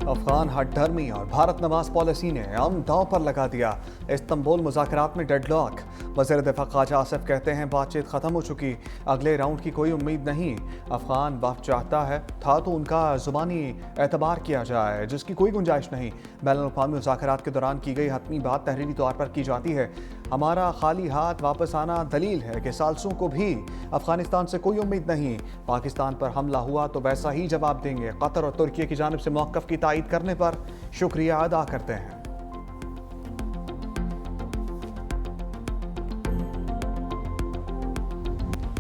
अफगान हठधर्मी और भारत नवाज पॉलिसी ने अमन दांव पर लगा दिया। इस्तांबुल मुज़ाकरात में डेडलॉक। वज़ीर दिफा ख्वाजा आसिफ कहते हैं बातचीत ख़त्म हो चुकी, अगले राउंड की कोई उम्मीद नहीं। अफगान वफ़द चाहता है था तो उनका ज़ुबानी एतबार किया जाए, जिसकी कोई गुंजाइश नहीं। बैनुल-अक़वामी मुज़ाकरात के दौरान की गई हतमी बात तहरीरी तौर पर की जाती है। हमारा खाली हाथ वापस आना दलील है कि सालसों को भी अफगानिस्तान से कोई उम्मीद नहीं। पाकिस्तान पर हमला हुआ तो वैसा ही जवाब देंगे। कतर और तुर्की की जानिब से मौक़िफ़ की तायीद करने पर शुक्रिया अदा करते हैं।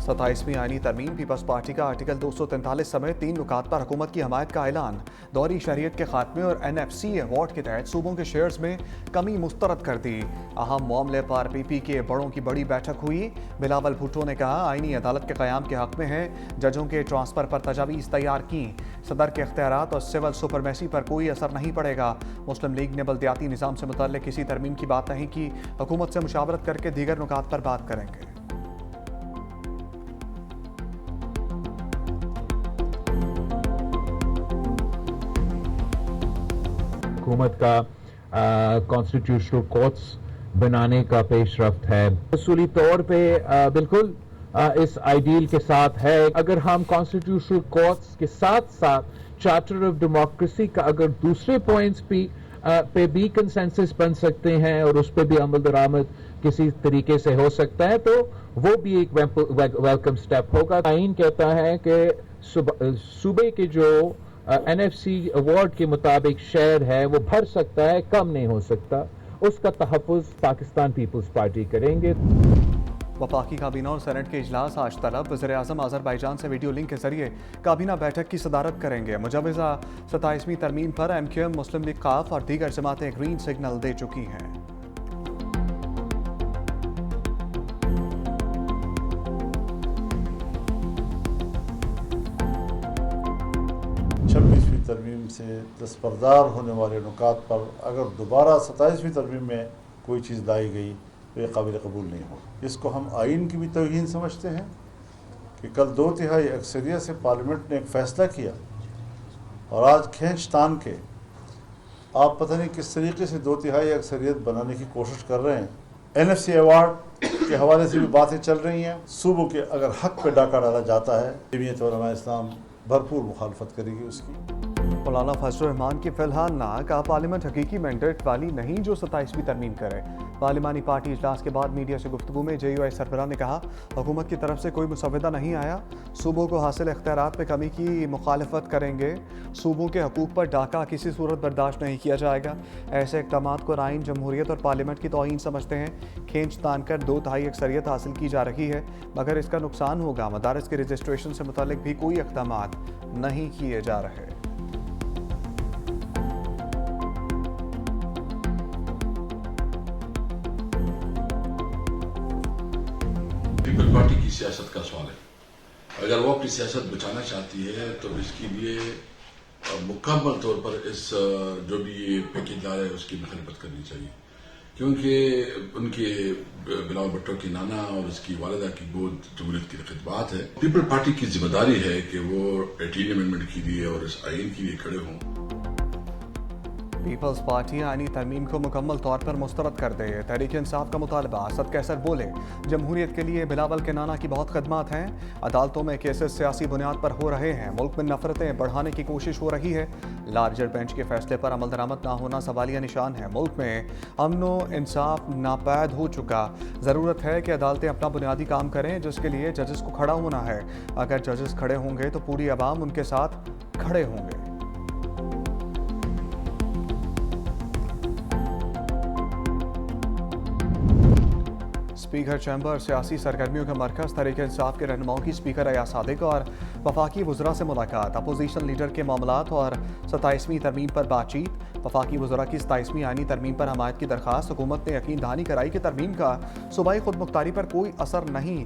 27वीं आईनी तरमीम पीपल्स पार्टी का आर्टिकल 243 समेत 3 नुकात पर हुकूमत की हमायत का ऐलान। दौरी शरीयत के खात्मे और NFC अवार्ड के तहत सूबों के शेयर्स में कमी मुस्तरद कर दी। अहम मामले पर PP के बड़ों की बड़ी बैठक हुई। बिलावल भुट्टो ने कहा आईनी अदालत के क़याम के हक़ में है, जजों के ट्रांसफ़र पर तजावीज़ तैयार की। सदर के इख्तियारात और सिविल सुपरमेसी पर कोई असर नहीं पड़ेगा। मुस्लिम लीग ने बल्दियाती निज़ाम से मुतल्लिक़ किसी तरमीम की बात नहीं की, हुकूमत से मुशावरत करके दीगर नुकात पर बात करेंगे। हुकूमत का कॉन्स्टिट्यूशनल कोर्ट्स बनाने का पेशरफ्त है। असूली तौर पे बिल्कुल इस आइडियल के साथ है। अगर हम कॉन्स्टिट्यूशनल कोर्ट्स के साथ साथ चार्टर ऑफ डेमोक्रेसी का अगर दूसरे पॉइंट्स पे भी कंसेंसस बन सकते हैं और उस पर भी अमल दरामद किसी तरीके से हो सकता है, तो वो भी एक वेलकम स्टेप होगा। आइन कहता है कि सूबे के जो NFC अवार्ड के मुताबिक शेयर है वो भर सकता है, कम नहीं हो सकता। उसका तहफ़्फ़ुज़ पाकिस्तान पीपल्स पार्टी करेंगे। वफाकी काबीना और सेनेट के इजलास आज तलब। वज़ीर-ए-आज़म अज़रबैजान से वीडियो लिंक के जरिए काबीना बैठक की सदारत करेंगे। मुजवज़ा 27वीं तरमीम पर MQM, मुस्लिम लीग क़ाफ और दीगर जमातें ग्रीन सिग्नल दे चुकी हैं। 26वीं तरमीम से दस्तबरदार होने वाले नुकात पर अगर दोबारा 27वीं तरमीम में कोई चीज़ लाई गई तो ये काबिल कबूल नहीं होगा। इसको हम आइन की भी तौहीन समझते हैं कि कल 2/3 अक्सरियत से पार्लियामेंट ने एक फ़ैसला किया और आज खींच तान के आप पता नहीं किस तरीके से 2/3 अक्सरियत बनाने की कोशिश कर रहे हैं। NFC अवार्ड के हवाले से भी बातें चल रही हैं। सूबों के अगर हक पे डाका डाला जाता है, जमीयत उलमा इस्लाम भरपूर मुखालफत करेगी उसकी। मौलाना फजल रहमान की फिलहाल ना कहा पार्लियामेंट हकीकी मैंडेट वाली नहीं जो 27वीं तरमीम करे। पार्लिमानी पार्टी इजलास के बाद मीडिया से गुफ्तगू में JUI सरबराह ने कहा हुकूमत की तरफ से कोई मुसवदा नहीं आया, सूबों को हासिल इख्तियारात में कमी की मुखालफत करेंगे। सूबों के हकूक़ पर डाका किसी सूरत बर्दाश्त नहीं किया जाएगा। ऐसे इक़दामात को आइन, जमहूरियत और पार्लियामेंट की तौहीन समझते हैं। खींच तान कर 2/3 अक्सरियत हासिल की जा रही है, मगर इसका नुकसान होगा। मदारिस के रजिस्ट्रेशन से मुतल्लिक भी कोई इक़दामात नहीं किए जा रहे। पीपल पार्टी की सियासत का सवाल है। अगर वो अपनी सियासत बचाना चाहती है तो इसके लिए मुकम्मल तौर पर इस जो भी ये पैकेज आ रहा है उसकी मुखालफत करनी चाहिए, क्योंकि उनके बिलावल भुट्टो की नाना और उसकी वालिदा की गोद जमहूरियत की खिदमत है। पीपल पार्टी की जिम्मेदारी है कि वो 18 अमेंडमेंट के लिए और इस आइन के लिए खड़े हों। पीपल्स पार्टी आईनी तरमीम को मुकम्मल तौर पर मुस्तरद कर दे। तहरीक इंसाफ का मुतालबा। असद कैसर बोले जमहूरियत के लिए बिलावल के नाना की बहुत खदमात हैं। अदालतों में केसेस सियासी बुनियाद पर हो रहे हैं। मुल्क में नफरतें बढ़ाने की कोशिश हो रही है। लार्जर बेंच के फैसले पर अमल दरामद ना होना सवालिया निशान है। मुल्क में अमनो इंसाफ नापैद हो चुका। ज़रूरत है कि अदालतें अपना बुनियादी काम करें, जिसके लिए जजेस को खड़ा होना है। अगर जजेस खड़े होंगे तो पूरी आवाम उनके साथ खड़े होंगे। स्पीकर चैम्बर सियासी सरगर्मियों का मरकज़। तहरीक इंसाफ के रहनुमाओं की स्पीकर अयाज सादिक और वफाकी वज़रा से मुलाकात। अपोजिशन लीडर के मामलात और 27वीं तरमीम पर बातचीत। वफाकी वज़रा की 27वीं आईनी तरमीम पर हमायत की दरख्वास्त। हुकूमत ने यकीन दहानी कराई कि तरमीम का सूबाई खुद मुख्तारी पर कोई असर नहीं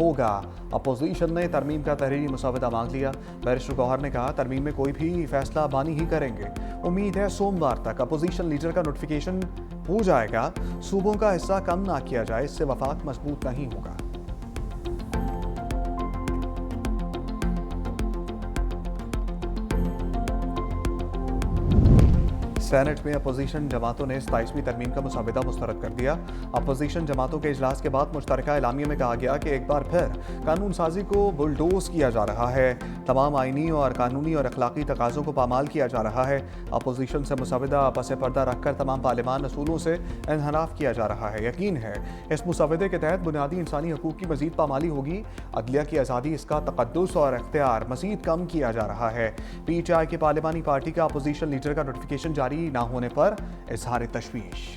होगा। अपोजिशन ने तरमीम का तहरीरी मुसवदा मांग लिया। बैरिस्टर गौहर ने कहा तरमीम में कोई भी फैसला बानी ही करेंगे। उम्मीद है सोमवार तक अपोजिशन लीडर का नोटिफिकेशन हो जाएगा। सूबों का हिस्सा कम ना किया जाए, इससे वफाक मजबूत नहीं होगा। सेनेट में अपोजिशन जमातों ने 27वीं तरमीम का मुसाविदा मुस्तरद कर दिया। अपोजिशन जमातों के इजलास के बाद मुश्तरका एलामिया में कहा गया कि एक बार फिर कानून साजी को बुलडोज किया जा रहा है। तमाम आईनी और कानूनी और अखलाकी तकाज़ों को पामाल किया जा रहा है। अपोजिशन से मुसाविदा पस पर्दा रखकर तमाम पार्लिमान असूलों से इन्हराफ किया जा रहा है। यकीन है इस मुसाविदे के तहत बुनियादी इंसानी हकूक़ की मज़ीद पामाली होगी। अदलिया की आज़ादी, इसका तक़द्दुस और इख्तियार मज़ीद कम किया जा रहा है। PTI की पार्लिमानी पार्टी का अपोजिशन लीडर का नोटिफिकेशन जारी ना होने पर इज़हार तशवीश।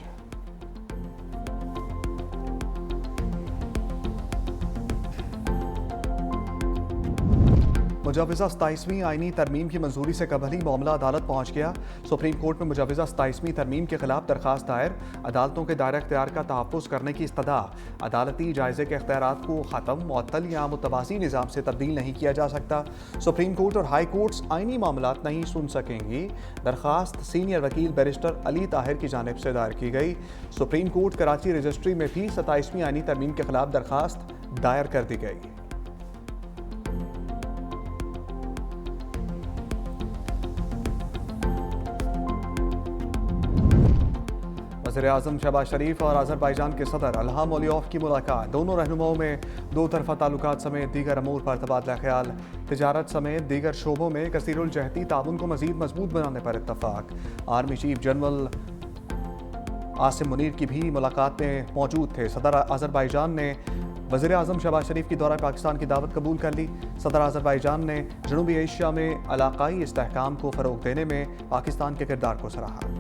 मुजवज़ा 27वीं आईनी तरमीम की मंजूरी से कबल ही मामला अदालत पहुँच गया। सुप्रीम कोर्ट में मुजवज़ा 27वीं तरमीम के खिलाफ दरखास्त दायर। अदालतों के दायरा इख्तियार का तहफ़्फ़ुज़ करने की इस्तदा। अदालती जायज़े के इख्तियारात को ख़त्म, मुअत्तल या मुतवाज़ी निज़ाम से तब्दील नहीं किया जा सकता। सुप्रीम कोर्ट और हाई कोर्ट्स आईनी मामलात नहीं सुन सकेंगी। दरखास्त सीनियर वकील बैरिस्टर अली ताहिर की जानिब से दायर की गई। सुप्रीम कोर्ट कराची रजिस्ट्री में भी 27वीं आईनी तरमीम के खिलाफ दरखास्त दायर कर दी गई। वज़ीर-ए-आज़म शहबाज शरीफ और अज़रबैजान के सदर इल्हाम अलियोव की मुलाकात। दोनों रहनुमाओं में दो तरफ़ा ताल्लुकात समेत दीगर अमूर पर तबादला ख्याल। तिजारत समेत दीगर शोबों में कसीरुल जहती ताउन को मज़ीद मजबूत बनाने पर इत्तफ़ाक। Army chief general Asim Munir की भी मुलाकात में मौजूद थे। सदर अज़रबैजान ने वज़ीर-ए-आज़म शहबाज शरीफ की दौरा पाकिस्तान की दावत कबूल कर ली। सदर अज़रबैजान ने जनूबी एशिया में इलाक़ाई इस्तेहकाम को फ़रोग़ देने में पाकिस्तान के किरदार को सराहा।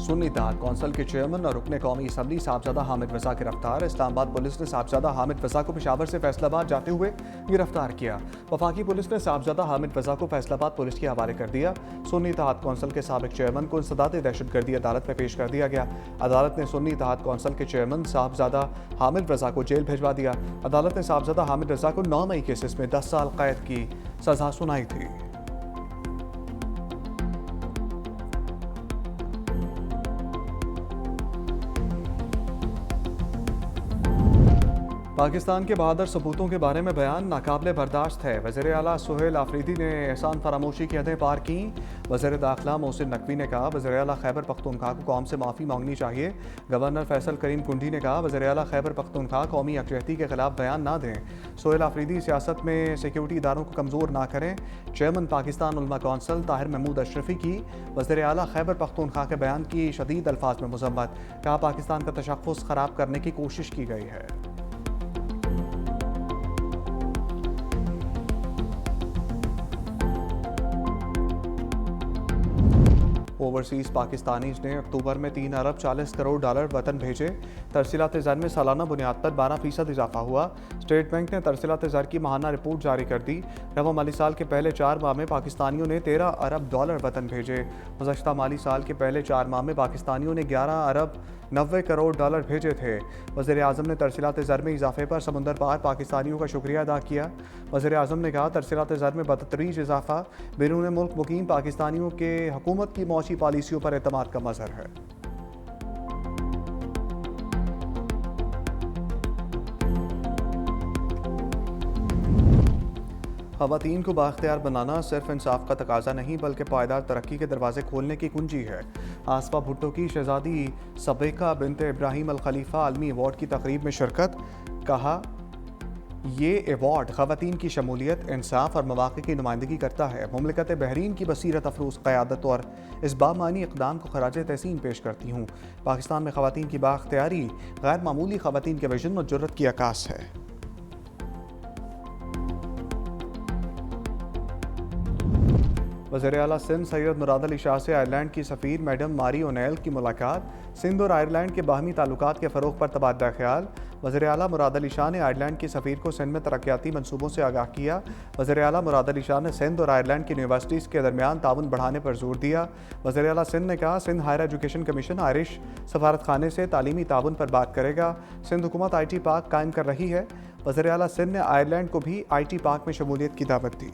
सुन्नी इत्तेहाद कौंसिल के चेयरमैन और रुकने कौमी असम्बली साहबजादा हामिद रज़ा गिरफ्तार। इस्लामाबाद पुलिस ने साहबजादा हामिद रज़ा को पेशावर से फैसलाबाद जाते हुए गिरफ्तार किया। वफाकी पुलिस ने साहबजादा हामिद रज़ा को फैसलाबाद पुलिस के हवाले कर दिया। सुन्नी इत्तेहाद कौंसिल के साबिक चेयरमैन को इंसदाद दहशतगर्दी अदालत में पेश कर दिया गया। अदालत ने सुन्नी इत्तेहाद कौंसिल के चेयरमैन साहबजादा हामिद रज़ा को जेल भिजवा दिया। अदालत ने साहबजादा हामिद रज़ा को 9 मई केसेस में 10 साल कैद की सजा सुनाई थी। पाकिस्तान के बहादुर सपूतों के बारे में बयान नाकाबिले बर्दाश्त है। वज़ीर आला सुहेल आफरीदी ने एहसान फरामोशी की हदें पार की। वज़ीर दाखिला मोहसिन नकवी ने कहा वज़ीर आला खैबर पख्तूनख्वा को कौम से माफ़ी मांगनी चाहिए। गवर्नर फैसल करीम कुंडी ने कहा वज़ीर आला खैबर पख्तूनख्वा कौमी यकजहती के खिलाफ बयान ना दें। सुहेल आफरीदी सियासत में सिक्योरिटी इदारों को कमज़ोर ना करें। चेयरमैन पाकिस्तान उलमा कौंसिल ताहिर महमूद अशरफी की वज़ीर आला खैबर पख्तूनख्वा के बयान की शदीद अल्फाज में मज़म्मत। कहा पाकिस्तान का तशख़्ख़ुस ख़राब करने की कोशिश की गई है। ओवरसीज़ पाकिस्तानीज़ ने अक्टूबर में 3 अरब 40 करोड़ डॉलर वतन भेजे। तरसीलात ज़र में सालाना बुनियाद पर 12% इजाफा हुआ। स्टेट बैंक ने तरसीलात ज़र की माहाना रिपोर्ट जारी कर दी। रवा माली साल के पहले 4 माह में पाकिस्तानियों ने 13 अरब डॉलर वतन भेजे। गुज़श्ता माली साल के पहले 4 माह में पाकिस्तानियों ने 11 अरब 90 करोड़ डॉलर भेजे थे। वज़ीर-ए-आज़म ने तरसीलात ज़र में इजाफे पर समुंदर पार पाकिस्तानियों का शुक्रिया अदा किया। वज़ीर-ए-आज़म ने कहा तरसीलात ज़र में बदतरीज इजाफा बैरून मुल्क मुकीम पाकिस्तानियों के हुकूमत की मौची पॉलिसियों पर एतमाद का मज़हर है। ख़वातीन को बाख्तियार बनाना सिर्फ इंसाफ का तकाजा नहीं बल्कि पायदार तरक्की के दरवाजे खोलने की कुंजी है। आसफा भुट्टो की शहजादी सबेका बिनते इब्राहिम अल खलीफा आलमी अवार्ड की तकरीब में शिरकत। कहा ये अवार्ड ख़वातीन की शमूलियत, इंसाफ और मौक़े की नुमाइंदगी करता है। मुमलिकत बहरीन की बसीरत अफरोज़ क़यादत और इस बामानी इक़दाम को ख़राज तहसीन पेश करती हूँ। पाकिस्तान में ख़वातीन की बाख्तियारी गैर मामूली ख़वातीन के विजन और जुर्रत की अक्कास है। वज़ीर आला सिंध सैयद मुराद अली शाह से आयरलैंड की सफ़ीर मैडम मारी ओनेल की मुलाकात। सिंध और आयरलैंड के बाहमी ताल्लुकात के फ़रोग़ पर तबादला ख्याल। वज़ीर आला मुराद अली शाह ने आयरलैंड की सफ़ीर को सिंध में तरक्याती मनसूबों से आगाह किया। वज़ीर आला मुराद अली शाह ने सिंध और आयरलैंड की यूनिवर्सिटीज़ के दरमियान ताउन बढ़ाने पर जोर दिया। वज़ीर आला सिंध ने कहा Sindh higher education commission Irish सफारत खाने से तालीमी ताउन पर बात करेगा। सिंध हुकूमत IT पार्क कायम कर रही है। वज़ीर आला सिंध ने आयरलैंड को भी IT पार्क में शमूलियत की दावत दी।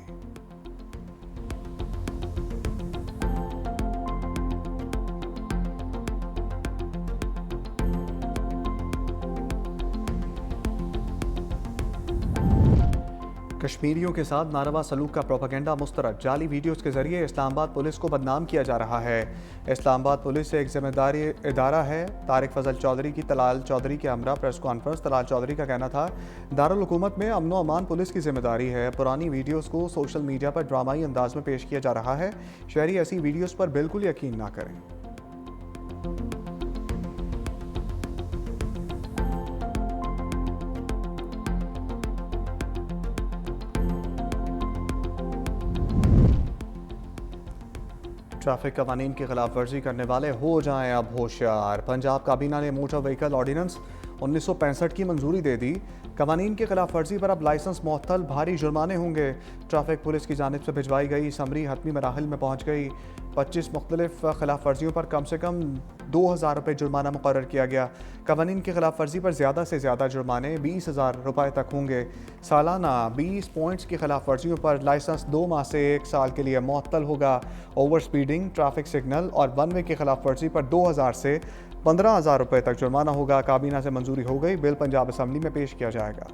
कश्मीरियों के साथ नारवा सलूक का प्रोपेगेंडा मुस्तरद। जाली वीडियोस के जरिए इस्लामाबाद पुलिस को बदनाम किया जा रहा है। इस्लामाबाद पुलिस एक जिम्मेदारी इदारा है। तारिक फजल चौधरी की तलाल चौधरी के हमरा प्रेस कॉन्फ्रेंस। तलाल चौधरी का कहना था दारुल हुकूमत में अमन व अमान पुलिस की जिम्मेदारी है। पुरानी वीडियोस को सोशल मीडिया पर ड्रामाई अंदाज में पेश किया जा रहा है। शहरी ऐसी वीडियोस पर बिल्कुल यकीन ना करें। ट्रैफिक कवानीन की खिलाफ वर्जी करने वाले हो जाएं अब होशियार। पंजाब काबीना ने मोटर व्हीकल ऑर्डिनेंस 1965 की मंजूरी दे दी। कवानीन की खिलाफ वर्जी पर अब लाइसेंस मुअत्तल, भारी जुर्माने होंगे। ट्रैफिक पुलिस की जानिब से भिजवाई गई समरी हतमी मराहल में पहुँच गई। 25 मुख्तलिफ खिलाफ वर्जियों पर कम से कम 2000 रुपये जुर्माना मुकर्रर किया गया। कवानीन की खिलाफ वर्जी पर ज़्यादा से ज़्यादा जुर्माने 20,000 रुपये तक होंगे। सालाना 20 पॉइंट्स की खिलाफ वर्जियों पर लाइसेंस 2 माह से 1 साल के लिए मुअत्तल होगा। ओवर स्पीडिंग, ट्रैफिक सिग्नल और वन वे की खिलाफ वर्जी पर 2000 से 15,000 रुपये तक जुर्माना होगा। काबीना से मंजूरी हो गई। बिल पंजाब असम्बली में पेश किया जाएगा।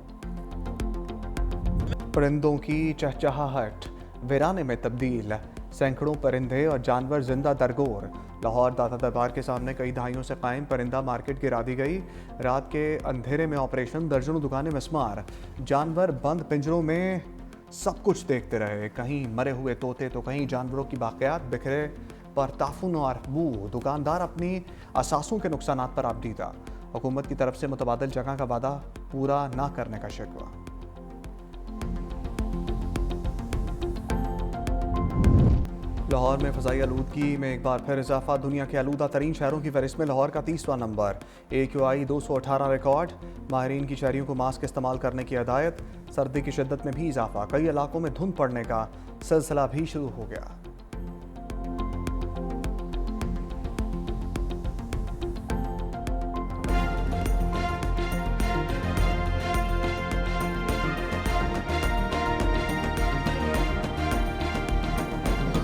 परिंदों की चहचहाहट वीराने में तब्दील। सैकड़ों परिंदे और जानवर जिंदा दरगोर। लाहौर दाता दरबार के सामने कई दहाइयों से कायम परिंदा मार्केट गिरा दी गई। रात के अंधेरे में ऑपरेशन, दर्जनों दुकानें मिस्मार। जानवर बंद पिंजरों में सब कुछ देखते रहे। कहीं मरे हुए तोते तो कहीं जानवरों की बाक़ियात बिखरे पर ताफुन और बू। दुकानदार अपनी असासों के नुकसान पर आपदीदा। हुकूमत की तरफ से मुतबादिल जगह का वादा पूरा ना करने का शिकवा। लाहौर में फ़ज़ाई आलूदगी में एक बार फिर इजाफा। दुनिया के आलूदा तरीन शहरों की फहरिस्त में लाहौर का 30वां नंबर। AQI 218 record. माहिरीन की शहरियों को मास्क इस्तेमाल करने की हिदायत। सर्दी की शिद्दत में भी इजाफा। कई इलाकों में धुंध पड़ने का सिलसिला भी शुरू हो गया।